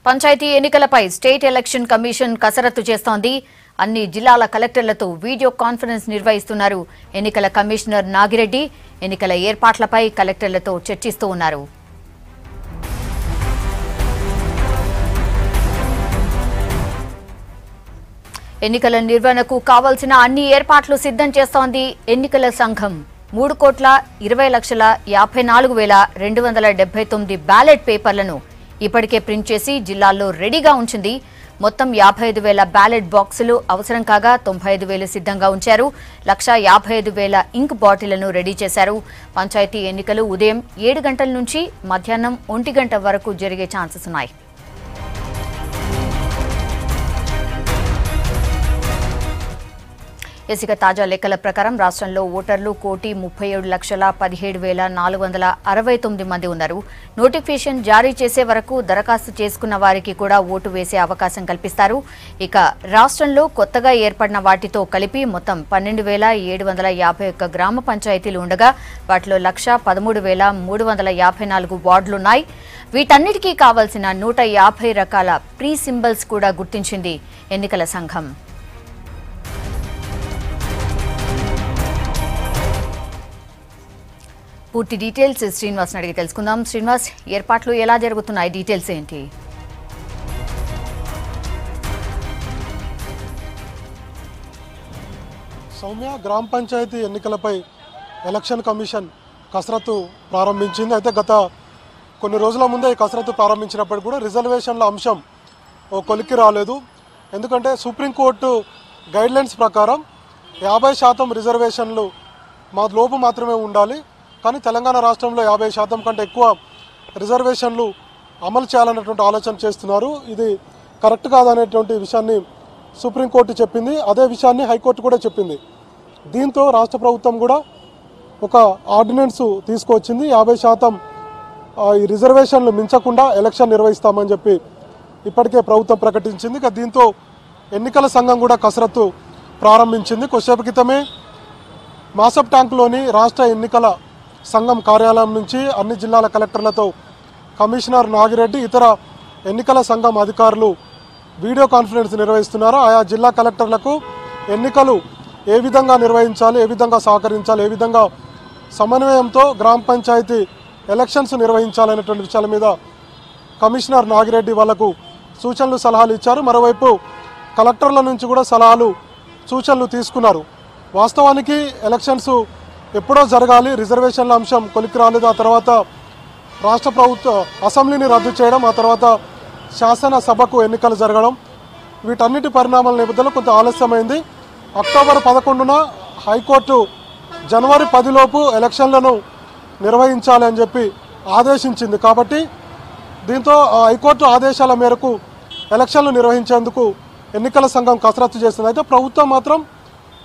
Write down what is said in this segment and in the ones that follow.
పంచాయతీ ఎన్నికలపై state election commission కసరత్తు చేస్తోంది. అన్ని జిల్లాల కలెక్టర్లతో వీడియో కాన్ఫరెన్స్ నిర్వహిస్తున్నారు ఎన్నికల కమిషనర్ నాగిరెడ్డి. ఎన్నికల ఏర్పాట్లపై కలెక్టర్లతో చర్చిస్తూ ఉన్నారు. ఎన్నికల నిర్వహణకు కావాల్సిన అన్ని ఏర్పాట్లు సిద్ధం చేస్తోంది ఎన్నికల సంఘం. 3,20,54,279 బ్యాలెట్ పేపర్లను ఇప్పటికే ప్రింట్ చేసి జిల్లాల్లో రెడీగా ఉంచింది. మొత్తం 55,000 బ్యాలెట్ బాక్సులు అవసరం కాగా 95,000 సిద్ధంగా ఉంచారు. 1,55,000 ఇంక్ బాటిళ్లను రెడీ చేశారు. పంచాయతీ ఎన్నికలు ఉదయం 7 గంటల నుంచి మధ్యాహ్నం 1 గంట వరకు జరిగే ఛాన్సెస్ ఉన్నాయి. ఇక తాజా లెక్కల ప్రకారం రాష్ట్రంలో ఓటర్లు 1,37,17,469 మంది ఉన్నారు. నోటిఫికేషన్ జారీ చేసే వరకు దరఖాస్తు చేసుకున్న వారికి కూడా ఓటు వేసే అవకాశం కల్పిస్తారు. ఇక రాష్ట్రంలో కొత్తగా ఏర్పడిన వాటితో కలిపి మొత్తం 12,751 గ్రామ పంచాయతీలు ఉండగా వాటిలో 1,13,354 వార్డులున్నాయి. వీటన్నిటికీ కావాల్సిన 150 రకాల ప్రీ సింబల్స్ కూడా గుర్తించింది ఎన్నికల సంఘం. పూర్తి డీటెయిల్స్ శ్రీనివాస్ అడిగి తెలుసుకుందాం. శ్రీనివాస్, ఏర్పాట్లు ఎలా జరుగుతున్నాయి, డీటెయిల్స్ ఏంటి? సౌమ్య, గ్రామ పంచాయతీ ఎన్నికలపై ఎలక్షన్ కమిషన్ కసరత్తు ప్రారంభించింది. అయితే గత కొన్ని రోజుల ముందే ఈ కసరత్తు ప్రారంభించినప్పటికీ కూడా రిజర్వేషన్ల అంశం కొలిక్కి రాలేదు. ఎందుకంటే సుప్రీంకోర్టు గైడ్లైన్స్ ప్రకారం 50% రిజర్వేషన్లు మా లోపు మాత్రమే ఉండాలి. కానీ తెలంగాణ రాష్ట్రంలో 50% కంటే ఎక్కువ రిజర్వేషన్లు అమలు చేయాలనేటువంటి ఆలోచన చేస్తున్నారు. ఇది కరెక్ట్ కాదనేటువంటి విషయాన్ని సుప్రీంకోర్టు చెప్పింది. అదే విషయాన్ని హైకోర్టు కూడా చెప్పింది. దీంతో రాష్ట్ర ప్రభుత్వం కూడా ఒక ఆర్డినెన్స్ తీసుకొచ్చింది. 50% ఈ రిజర్వేషన్లు మించకుండా ఎలక్షన్ నిర్వహిస్తామని చెప్పి ఇప్పటికే ప్రభుత్వం ప్రకటించింది. దీంతో ఎన్నికల సంఘం కూడా కసరత్తు ప్రారంభించింది. కొద్దిసేపు క్రితమే మాసప్ ట్యాంక్లోని రాష్ట్ర ఎన్నికల సంఘం కార్యాలయం నుంచి అన్ని జిల్లాల కలెక్టర్లతో కమిషనర్ నాగిరెడ్డి, ఇతర ఎన్నికల సంఘం అధికారులు వీడియో కాన్ఫరెన్స్ నిర్వహిస్తున్నారు. ఆయా జిల్లా కలెక్టర్లకు ఎన్నికలు ఏ విధంగా నిర్వహించాలి, ఏ విధంగా సహకరించాలి, ఏ విధంగా సమన్వయంతో గ్రామ పంచాయతీ ఎలక్షన్స్ నిర్వహించాలనేటువంటి విషయాల మీద కమిషనర్ నాగిరెడ్డి వాళ్లకు సూచనలు సలహాలు ఇచ్చారు. మరోవైపు కలెక్టర్ల నుంచి కూడా సలహాలు సూచనలు తీసుకున్నారు. వాస్తవానికి ఎలక్షన్స్ ఎప్పుడో జరగాలి, రిజర్వేషన్ల అంశం కొలిక్కి రాలేదు. ఆ తర్వాత రాష్ట్ర ప్రభుత్వ అసెంబ్లీని రద్దు చేయడం, ఆ తర్వాత శాసనసభకు ఎన్నికలు జరగడం, వీటన్నిటి పరిణామాల నేపథ్యంలో కొంత ఆలస్యమైంది. అక్టోబర్ 11న హైకోర్టు జనవరి 10 లోపు ఎలక్షన్లను నిర్వహించాలి అని చెప్పి ఆదేశించింది. కాబట్టి దీంతో హైకోర్టు ఆదేశాల మేరకు ఎలక్షన్లు నిర్వహించేందుకు ఎన్నికల సంఘం కసరత్తు చేస్తుంది. అయితే ప్రభుత్వం మాత్రం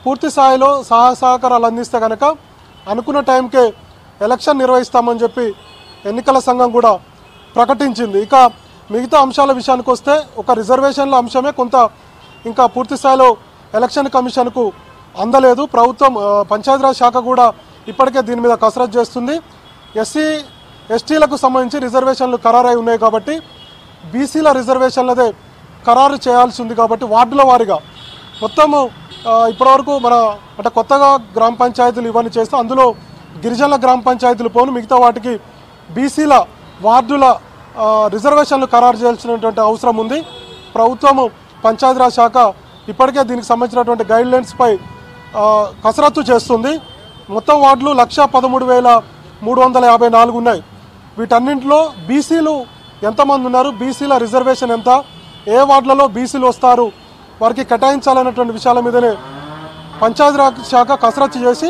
పూర్తి స్థాయిలో సహకారాలు అందిస్తే కనుక అనుకున్న టైంకే ఎలక్షన్ నిర్వహిస్తామని చెప్పి ఎన్నికల సంఘం కూడా ప్రకటించింది. ఇక మిగతా అంశాల విషయానికి వస్తే ఒక రిజర్వేషన్ల అంశమే కొంత ఇంకా పూర్తి స్థాయిలో ఎలక్షన్ కమిషన్కు అందలేదు. ప్రభుత్వం పంచాయతీరాజ్ శాఖ కూడా ఇప్పటికే దీని మీద కసరత్తు చేస్తుంది. ఎస్సీ ఎస్టీలకు సంబంధించి రిజర్వేషన్లు ఖరారై ఉన్నాయి కాబట్టి బీసీల రిజర్వేషన్లదే ఖరారు చేయాల్సి ఉంది. కాబట్టి వార్డుల వారీగా మొత్తము ఇప్పటివరకు అంటే కొత్తగా గ్రామ పంచాయతీలు ఇవన్నీ చేస్తే అందులో గిరిజనుల గ్రామ పంచాయతీలు పోను మిగతా వాటికి బీసీల వార్డుల రిజర్వేషన్లు ఖరారు చేయాల్సినటువంటి అవసరం ఉంది. ప్రభుత్వము పంచాయతీరాజ్ శాఖ ఇప్పటికే దీనికి సంబంధించినటువంటి గైడ్లైన్స్పై కసరత్తు చేస్తుంది. మొత్తం వార్డులు 1,13,354 ఉన్నాయి. వీటన్నింటిలో బీసీలు ఎంతమంది ఉన్నారు, బీసీల రిజర్వేషన్ ఎంత, ఏ వార్డులలో బీసీలు వస్తారు, వారికి కేటాయించాలన్నటువంటి విషయాల మీదనే పంచాయతీరాజ్ శాఖ కసరత్తు చేసి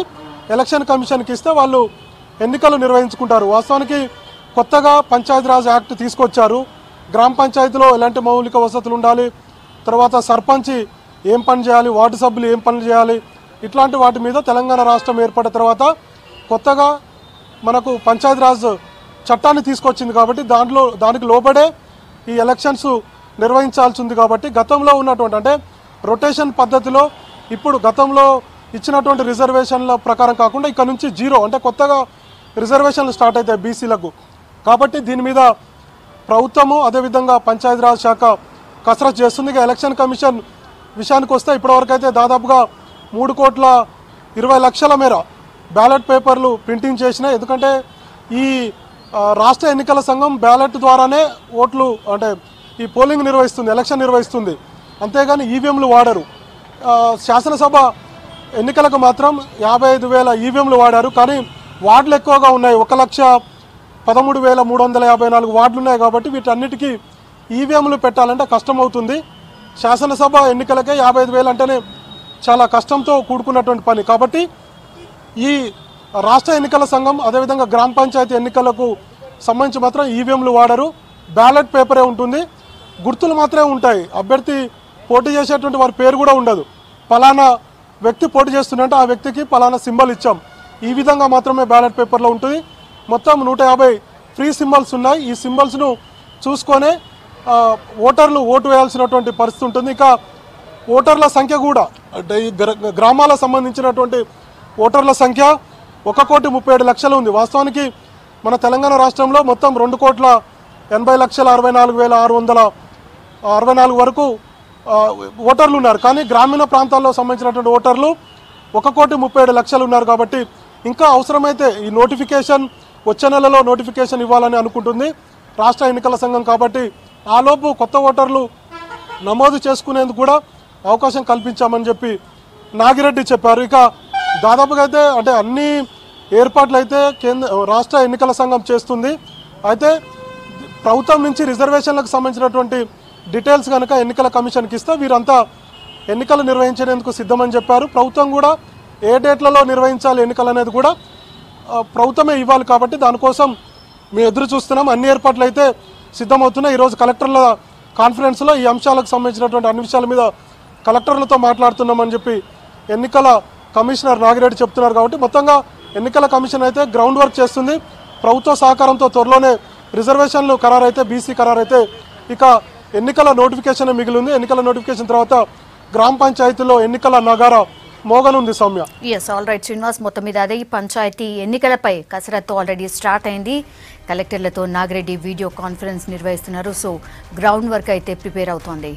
ఎలక్షన్ కమిషన్కి ఇస్తే వాళ్ళు ఎన్నికలు నిర్వహించుకుంటారు. వాస్తవానికి కొత్తగా పంచాయతీరాజ్ యాక్ట్ తీసుకొచ్చారు. గ్రామ పంచాయతీలో ఎలాంటి మౌలిక వసతులు ఉండాలి, తర్వాత సర్పంచ్ ఏం పని చేయాలి, వార్డు సభ్యులు ఏం పనులు చేయాలి, ఇట్లాంటి వాటి మీద తెలంగాణ రాష్ట్రం ఏర్పడిన తర్వాత కొత్తగా మనకు పంచాయతీరాజ్ చట్టాన్ని తీసుకొచ్చింది. కాబట్టి దానికి లోబడే ఈ ఎలక్షన్స్ నిర్వహించాల్సి ఉంది. కాబట్టి గతంలో ఉన్నటువంటి అంటే రొటేషన్ పద్ధతిలో ఇప్పుడు గతంలో ఇచ్చినటువంటి రిజర్వేషన్ల ప్రకారం కాకుండా ఇక్కడ నుంచి 0 అంటే కొత్తగా రిజర్వేషన్లు స్టార్ట్ అవుతాయి బీసీలకు. కాబట్టి దీని మీద ప్రభుత్వము అదేవిధంగా పంచాయతీరాజ్ శాఖ కసరత్తు చేస్తుంది. ఇక ఎలక్షన్ కమిషన్ విషయానికి వస్తే ఇప్పటివరకు అయితే దాదాపుగా 3,20,00,000 మేర బ్యాలెట్ పేపర్లు ప్రింటింగ్ చేసినాయి. ఎందుకంటే ఈ రాష్ట్ర ఎన్నికల సంఘం బ్యాలెట్ ద్వారానే ఓట్లు అంటే ఈ పోలింగ్ నిర్వహిస్తుంది, ఎలక్షన్ నిర్వహిస్తుంది, అంతేగాని ఈవీఎంలు వాడరు. శాసనసభ ఎన్నికలకు మాత్రం 55,000 ఈవీఎంలు వాడారు. కానీ వార్డులు ఎక్కువగా ఉన్నాయి, 1,13,354 వార్డులు ఉన్నాయి. కాబట్టి వీటన్నిటికీ ఈవీఎంలు పెట్టాలంటే కష్టమవుతుంది. శాసనసభ ఎన్నికలకే 55,000 అంటేనే చాలా కష్టంతో కూడుకున్నటువంటి పని. కాబట్టి ఈ రాష్ట్ర ఎన్నికల సంఘం అదేవిధంగా గ్రామ పంచాయతీ ఎన్నికలకు సంబంధించి మాత్రం ఈవీఎంలు వాడరు, బ్యాలెట్ పేపరే ఉంటుంది, గుర్తులు మాత్రమే ఉంటాయి. అభ్యర్థి పోటీ చేసేటువంటి వారి పేరు కూడా ఉండదు. పలానా వ్యక్తి పోటీ చేస్తున్నట్టు ఆ వ్యక్తికి పలానా సింబల్ ఇచ్చాం, ఈ విధంగా మాత్రమే బ్యాలెట్ పేపర్లో ఉంటుంది. మొత్తం 150 ఫ్రీ సింబల్స్ ఉన్నాయి. ఈ సింబల్స్ను చూసుకొనే ఓటర్లు ఓటు వేయాల్సినటువంటి పరిస్థితి ఉంటుంది. ఇక ఓటర్ల సంఖ్య కూడా అంటే ఈ గ్రామాలకు సంబంధించినటువంటి ఓటర్ల సంఖ్య 1,37,00,000 ఉంది. వాస్తవానికి మన తెలంగాణ రాష్ట్రంలో మొత్తం 2,80,64,664 వరకు ఓటర్లు ఉన్నారు. కానీ గ్రామీణ ప్రాంతాల్లో సంబంధించినటువంటి ఓటర్లు 1,37,00,000 ఉన్నారు. కాబట్టి ఇంకా అవసరమైతే ఈ నోటిఫికేషన్ వచ్చే నెలలో నోటిఫికేషన్ ఇవ్వాలని అనుకుంటుంది రాష్ట్ర ఎన్నికల సంఘం. కాబట్టి ఆలోపు కొత్త ఓటర్లు నమోదు చేసుకునేందుకు కూడా అవకాశం కల్పించామని చెప్పి నాగిరెడ్డి చెప్పారు. ఇక దాదాపుగా అయితే అంటే అన్ని ఏర్పాట్లు అయితే రాష్ట్ర ఎన్నికల సంఘం చేస్తుంది. అయితే ప్రభుత్వం నుంచి రిజర్వేషన్లకు సంబంధించినటువంటి డీటెయిల్స్ కనుక ఎన్నికల కమిషన్కి ఇస్తే వీరంతా ఎన్నికలు నిర్వహించేందుకు సిద్ధమని చెప్పారు. ప్రభుత్వం కూడా ఏ డేట్లలో నిర్వహించాలి ఎన్నికలు అనేది కూడా ప్రభుత్వమే ఇవ్వాలి. కాబట్టి దానికోసం మేము ఎదురు చూస్తున్నాం. అన్ని ఏర్పాట్లు అయితే సిద్ధమవుతున్నాయి. ఈరోజు కలెక్టర్ల కాన్ఫరెన్స్లో ఈ అంశాలకు సంబంధించినటువంటి అన్ని విషయాల మీద కలెక్టర్లతో మాట్లాడుతున్నామని చెప్పి ఎన్నికల కమిషనర్ నాగిరెడ్డి చెప్తున్నారు. కాబట్టి మొత్తంగా ఎన్నికల కమిషన్ అయితే గ్రౌండ్ వర్క్ చేస్తుంది. ప్రభుత్వ సహకారంతో త్వరలోనే రిజర్వేషన్లు ఖరారైతే, బీసీ ఖరారైతే ఇక ఎన్నికల నోటిఫికేషన్ మిగిలింది. ఎన్నికల నోటిఫికేషన్ తర్వాత గ్రామ పంచాయతీలో ఎన్నికల నగారా మోగనుంది. Soumya. Yes, all right Srinivas, మొత్తం మీద అదే పంచాయతీ ఎన్నికలపై కసరత్తు ఆల్రెడీ స్టార్ట్ అయింది. కలెక్టర్లతో నాగిరెడ్డి వీడియో కాన్ఫరెన్స్ నిర్వహిస్తున్నారు. సో గ్రౌండ్ వర్క్ అయితే ప్రిపేర్ అవుతోంది.